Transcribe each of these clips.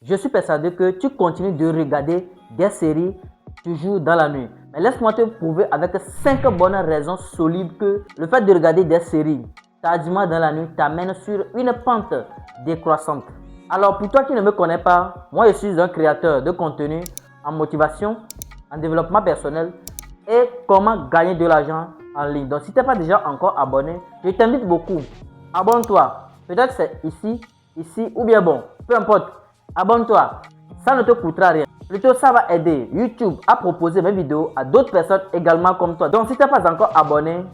Je suis persuadé que tu continues de regarder des séries toujours dans la nuit. Mais laisse-moi te prouver avec 5 bonnes raisons solides que le fait de regarder des séries tardivement dans la nuit t'amène sur une pente décroissante. Alors pour toi qui ne me connais pas, moi je suis un créateur de contenu en motivation, en développement personnel et comment gagner de l'argent en ligne. Donc si tu n'es pas déjà encore abonné, je t'invite beaucoup. Abonne-toi. Peut-être c'est ici ou bien bon, peu importe. Abonne-toi. Ça ne te coûtera rien. Plutôt, ça va aider YouTube à proposer mes vidéos à d'autres personnes également comme toi. Donc si tu n'es pas encore abonné,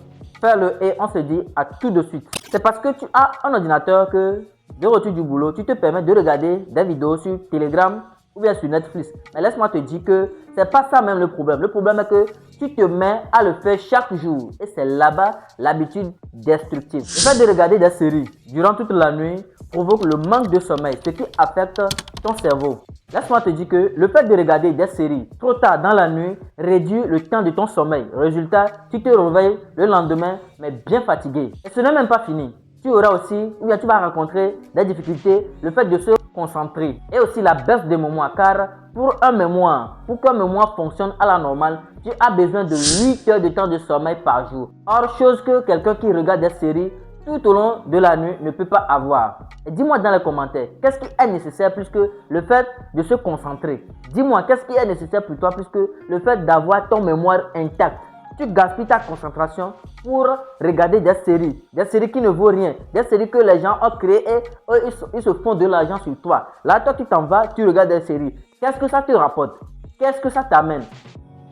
fais-le et on se dit à tout de suite. C'est parce que tu as un ordinateur que de retour du boulot, tu te permets de regarder des vidéos sur Telegram ou bien sur Netflix. Mais laisse-moi te dire que c'est pas ça même le problème. Le problème est que tu te mets à le faire chaque jour. Et c'est là-bas l'habitude destructive. Le fait de regarder des séries durant toute la nuit provoque le manque de sommeil, ce qui affecte ton cerveau. Laisse-moi te dire que le fait de regarder des séries trop tard dans la nuit réduit le temps de ton sommeil. Résultat, tu te réveilles le lendemain, mais bien fatigué. Et ce n'est même pas fini. Tu auras aussi, ou bien tu vas rencontrer des difficultés, le fait de se concentrer et aussi la baisse des mémoires, car pour qu'un mémoire fonctionne à la normale, tu as besoin de 8 heures de temps de sommeil par jour. Or, chose que quelqu'un qui regarde des séries tout au long de la nuit ne peut pas avoir. Et dis-moi dans les commentaires, qu'est-ce qui est nécessaire plus que le fait de se concentrer? Dis-moi, qu'est-ce qui est nécessaire pour toi plus que le fait d'avoir ton mémoire intact? Tu gaspilles ta concentration pour regarder des séries qui ne vaut rien, des séries que les gens ont créées et eux, ils se font de l'argent sur toi. Là, toi, tu t'en vas, tu regardes des séries. Qu'est-ce que ça te rapporte? Qu'est-ce que ça t'amène?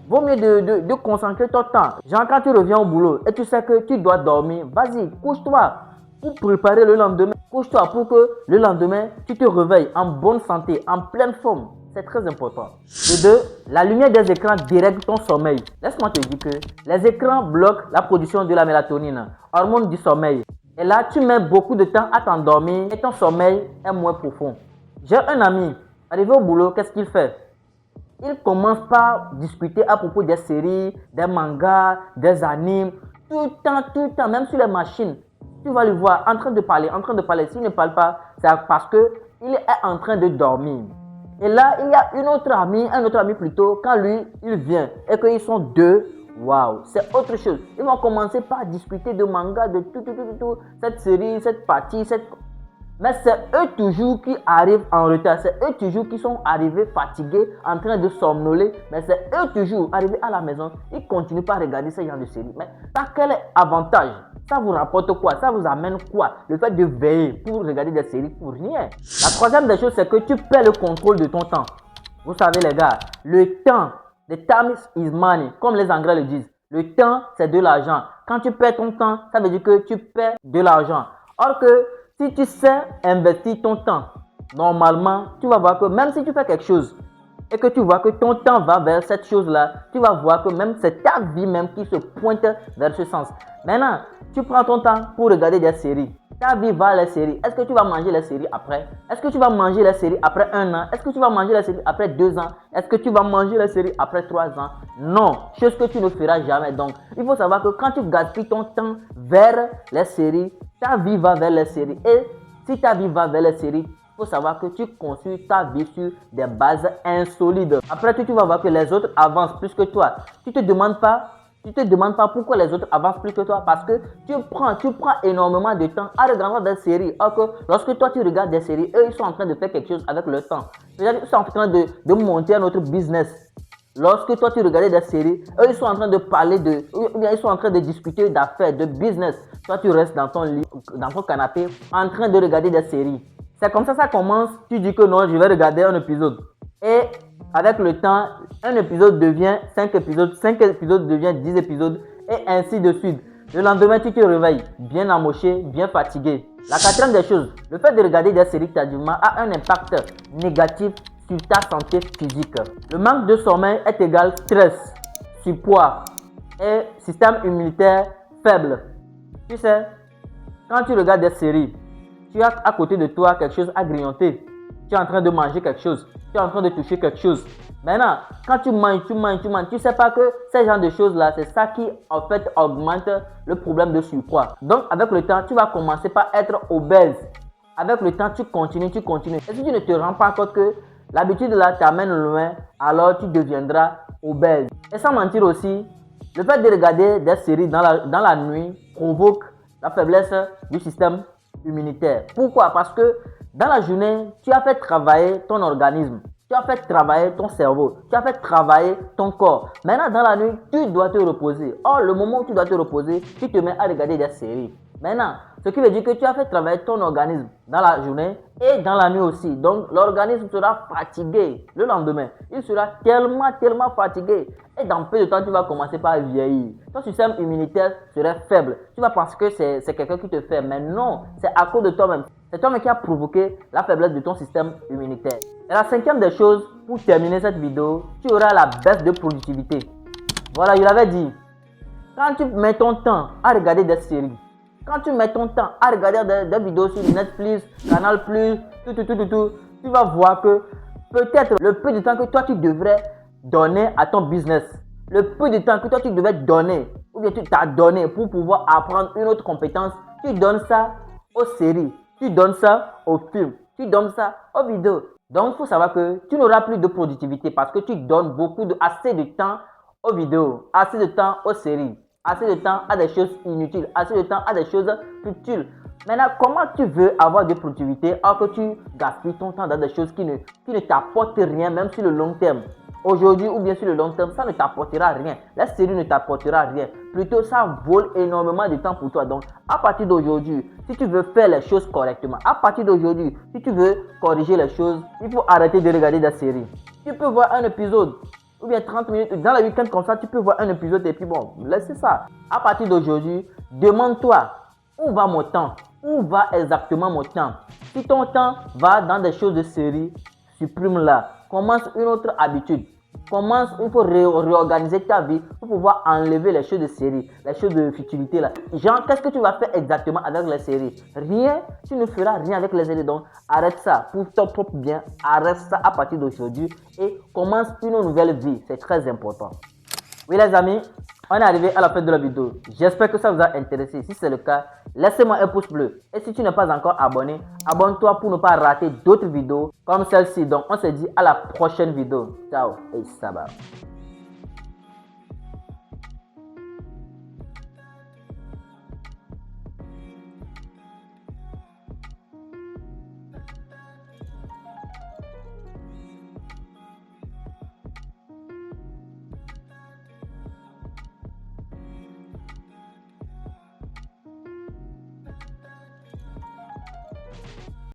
Vaut mieux de concentrer ton temps. Genre, quand tu reviens au boulot et tu sais que tu dois dormir, vas-y, couche-toi pour préparer le lendemain. Couche-toi pour que le lendemain, tu te réveilles en bonne santé, en pleine forme. C'est très important. De deux, la lumière des écrans dérègle ton sommeil. Laisse-moi te dire que les écrans bloquent la production de la mélatonine, hormone du sommeil. Et là, tu mets beaucoup de temps à t'endormir et ton sommeil est moins profond. J'ai un ami, arrivé au boulot, qu'est-ce qu'il fait? Il commence par discuter à propos des séries, des mangas, des animes, tout le temps, même sur les machines. Tu vas le voir en train de parler. S'il ne parle pas, c'est parce qu'il est en train de dormir. Et là, il y a un autre ami plutôt, quand lui, il vient et qu'ils sont deux, waouh, c'est autre chose. Ils vont commencer par discuter de manga, de tout, cette série, cette partie, Mais c'est eux toujours qui arrivent en retard, c'est eux toujours qui sont arrivés fatigués, en train de somnoler, mais c'est eux toujours arrivés à la maison, ils continuent pas à regarder ce genre de série. Mais par quel avantage? Ça vous rapporte quoi? Ça vous amène quoi? Le fait de veiller pour regarder des séries pour rien. La troisième des choses, c'est que tu perds le contrôle de ton temps. Vous savez les gars, le temps, the time is money, comme les Anglais le disent. Le temps, c'est de l'argent. Quand tu perds ton temps, ça veut dire que tu perds de l'argent. Or que si tu sais investir ton temps, normalement, tu vas voir que même si tu fais quelque chose et que tu vois que ton temps va vers cette chose-là, tu vas voir que même c'est ta vie même qui se pointe vers ce sens. Maintenant, tu prends ton temps pour regarder des séries. Ta vie va les séries. Est-ce que tu vas manger les séries après? Est-ce que tu vas manger les séries après 1 an? Est-ce que tu vas manger les séries après 2 ans? Est-ce que tu vas manger les séries après 3 ans? Non, chose que tu ne feras jamais. Donc, il faut savoir que quand tu gaspilles ton temps vers les séries, ta vie va vers les séries. Et si ta vie va vers les séries, il faut savoir que tu construis ta vie sur des bases insolides. Après tout, tu vas voir que les autres avancent plus que toi. Tu te demandes pas pourquoi les autres avancent plus que toi. Parce que tu prends énormément de temps à regarder des séries. Alors que lorsque toi tu regardes des séries, eux ils sont en train de faire quelque chose avec leur temps. C'est-à-dire qu'ils sont en train de monter un autre business. Lorsque toi tu regardes des séries, eux ils sont en train de parler ils sont en train de discuter d'affaires, de business. Toi tu restes dans ton lit, dans ton canapé, en train de regarder des séries. C'est comme ça commence. Tu dis que non, je vais regarder un épisode. Et avec le temps, un épisode devient 5 épisodes, 5 épisodes devient 10 épisodes et ainsi de suite. Le lendemain, tu te réveilles bien amoché, bien fatigué. La quatrième des choses, le fait de regarder des séries tardivement a un impact négatif sur ta santé physique. Le manque de sommeil est égal stress, surpoids et système immunitaire faible. Tu sais, quand tu regardes des séries, tu as à côté de toi quelque chose à grignoter. Tu es en train de manger quelque chose. Tu es en train de toucher quelque chose. Maintenant, quand tu manges, tu ne sais pas que ces genres de choses-là, c'est ça qui en fait augmente le problème de surpoids. Donc, avec le temps, tu vas commencer par être obèse. avec le temps, tu continues. Et si tu ne te rends pas compte que l'habitude là t'amène loin, alors tu deviendras obèse. Et sans mentir aussi, le fait de regarder des séries dans la nuit provoque la faiblesse du système immunitaire. Pourquoi? Parce que dans la journée, tu as fait travailler ton organisme, tu as fait travailler ton cerveau, tu as fait travailler ton corps. Maintenant, dans la nuit, tu dois te reposer. Or, le moment où tu dois te reposer, tu te mets à regarder des séries. Maintenant, ce qui veut dire que tu as fait travailler ton organisme dans la journée et dans la nuit aussi. Donc, l'organisme sera fatigué le lendemain. Il sera tellement fatigué. Et dans peu de temps, tu vas commencer par vieillir. Ton système immunitaire serait faible. Tu vas penser que c'est quelqu'un qui te fait. Mais non, c'est à cause de toi-même. C'est toi-même qui a provoqué la faiblesse de ton système immunitaire. Et la cinquième des choses, pour terminer cette vidéo, tu auras la baisse de productivité. Voilà, je l'avais dit. Quand tu mets ton temps à regarder des séries, quand tu mets ton temps à regarder des vidéos sur Netflix, Canal+, tu vas voir que peut-être le peu de temps que toi tu devrais donner à ton business, le peu de temps que toi tu devais donner, ou bien tu t'as donné pour pouvoir apprendre une autre compétence, tu donnes ça aux séries, tu donnes ça aux films, tu donnes ça aux vidéos. Donc il faut savoir que tu n'auras plus de productivité parce que tu donnes assez de temps aux vidéos, assez de temps aux séries, assez de temps à des choses inutiles, assez de temps à des choses futiles. Maintenant, comment tu veux avoir de productivité alors que tu gaspilles ton temps dans des choses qui ne t'apportent rien, même sur le long terme? Aujourd'hui ou bien sur le long terme, ça ne t'apportera rien. La série ne t'apportera rien. Plutôt, ça vole énormément de temps pour toi. Donc, à partir d'aujourd'hui, si tu veux faire les choses correctement, à partir d'aujourd'hui, si tu veux corriger les choses, il faut arrêter de regarder des séries. Tu peux voir un épisode ou bien 30 minutes dans le week-end comme ça, tu peux voir un épisode et puis bon, laissez ça. À partir d'aujourd'hui, demande-toi, où va mon temps? Où va exactement mon temps? Si ton temps va dans des choses de série, supprime-la. Commence une autre habitude. Il faut réorganiser ta vie pour pouvoir enlever les choses de série, les choses de futilité là. Genre, qu'est-ce que tu vas faire exactement avec les séries? Rien, tu ne feras rien avec les séries. Donc, arrête ça pour ton propre bien. Arrête ça à partir d'aujourd'hui et commence une nouvelle vie. C'est très important. Oui les amis, on est arrivé à la fin de la vidéo. J'espère que ça vous a intéressé. Si c'est le cas, laissez-moi un pouce bleu. Et si tu n'es pas encore abonné, abonne-toi pour ne pas rater d'autres vidéos comme celle-ci. Donc on se dit à la prochaine vidéo. Ciao et ça va.